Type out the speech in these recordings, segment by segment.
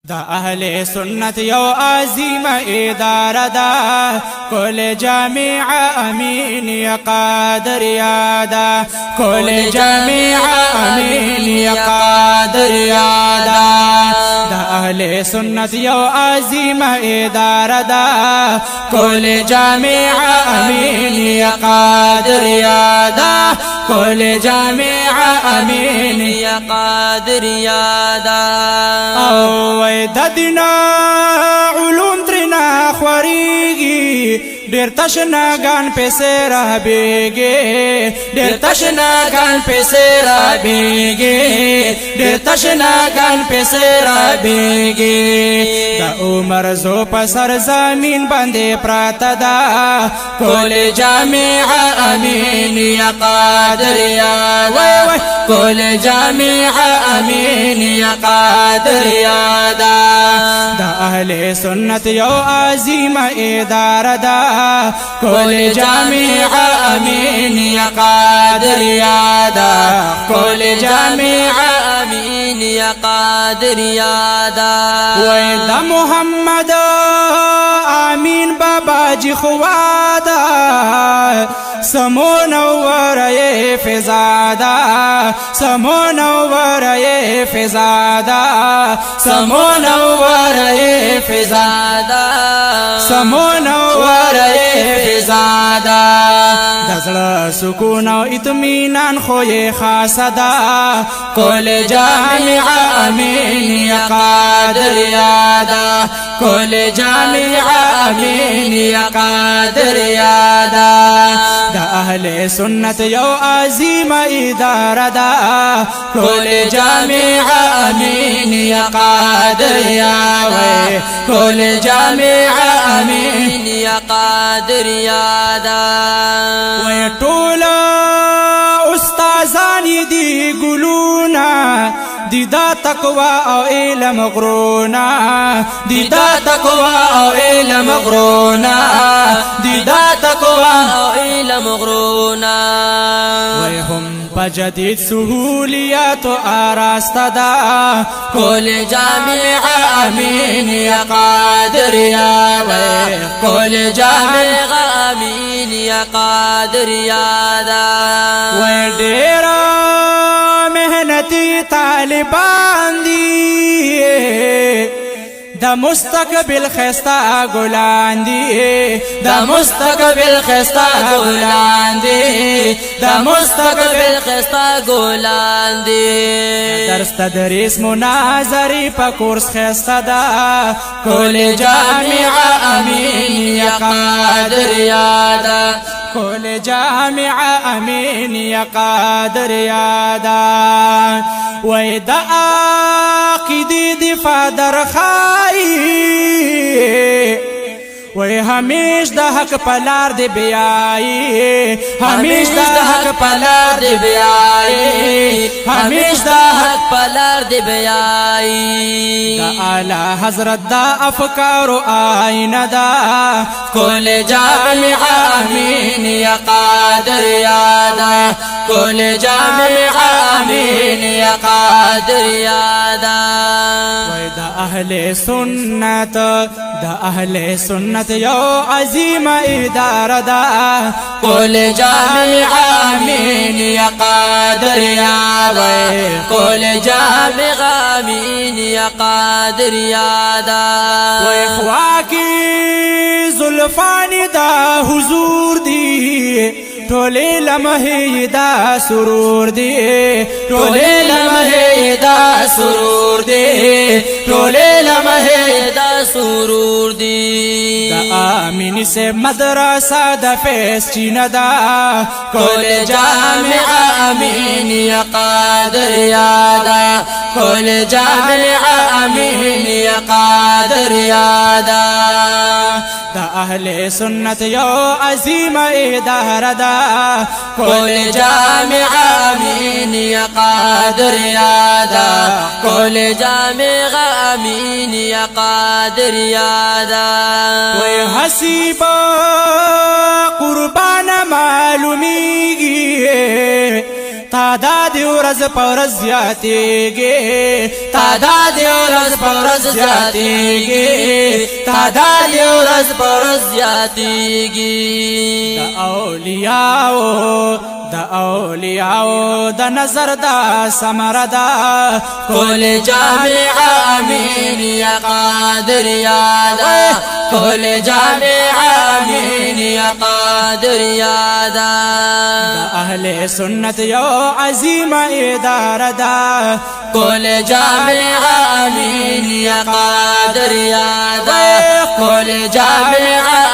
دا اهل سنت یو عظیم اداره دا کل جامع امین یا قادر یادا کل جامع امین یا قادر یادا دا اهل سنت یو عظیم اداره دا کل جامع امین یا قادر یادا کل جامع امین یا قادر یادا د دینا علوم ترنا خوریږي ډېر تشناګان پیسې را بیږي ډېر تشناګان پیسې را بیږي ډېر تشناګان پیسې را بیږي د عمر زو په سر زمین باندې پراته ده کل جامع امین یا قادر یادا کل جامع امین یا قادر یادا دا اهل سنت یو عظیم اداره دا کل جامع امین یا قادر یادا کل جامع امین یا قادر یادا وی دا محمد امین بابا جی خوادا سمون ورائے فزادا سمون ورائے فزادا سمون ورائے فزادا سمون ورائے فزادا دزل سکون و اطمینان خوی خاصدا کل جامع امین یا قادر یادا کل جامع امین یا قادر یادا دا اهل سنت یو عظیم اداره دا کل جامع امین یا قادر یادا کل جامع امین یا قادر یادا وی ټولا استازان دی ګلونا دی دا تقوی او علم غرونا دی دا تقوی او علم غرونا دی دا تقوی او علم غرونا وی هم پجدید سہولیات آراستا دا کل جامع امین یا قادر یادا کل جامع امین یا قادر یادا وی ڈیرا محنتی طالبان دی دا مستقبل خستا گلان دی دا مستقبل خستا گلان دی دا مستقبل خستا گلان دی درس تدریس مناظری پا کورس خستا دا کل جامع امین یا قادر یادا کل جامع امین یا قادر یادا وی دا عقیدی دفاع در خائی وی ہمیش دا حق پلار دی بیائی ہمیش دا حق پلار دی بیائی ہمیش دا حق پلار دی بیائی دا اعلی حضرت دا افکار و آئین دا کل جامع امین یا قادر یادا کل جامع امین یا قادر یادا وی دا اہل سنت دا اہل سنت یو عظیم اداره دا کل جامع امین یا قادر یادا کل جامع امین یا قادر یادا و اخوا کی زلفان دا حضور دی ٹولے لمحے دا سرور دے ٹولے لمحے دا سرور دے ٹولے لمحے دا سرور دی دا آمین سے مدرسہ دا فیس چین دا کل جامع امین یا قادر یادا کل جامع امین یا قادر یادا دا اہل سنت یو عظیم اداره دا کل جامع امین یا قادر یادا کل جامع امین یا قادر یادا وی حسیب قربان معلومیگی تا تعداد ورځ پورز زیاتیږي تعداد ورځ پورز زیاتیږي تعداد ورځ پورز زیاتیږي د اولیاءو د نظر دا سمردا کل جامع امین یا قادر یادا کل جامع امین یا قادر یادا اهل سنت یو عظیم اداره دا کل جامع امین یا قادر یادا کل جامع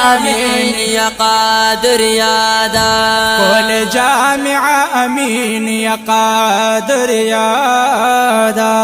امین یا قادر یادا کل جامع امین یا قادر یادا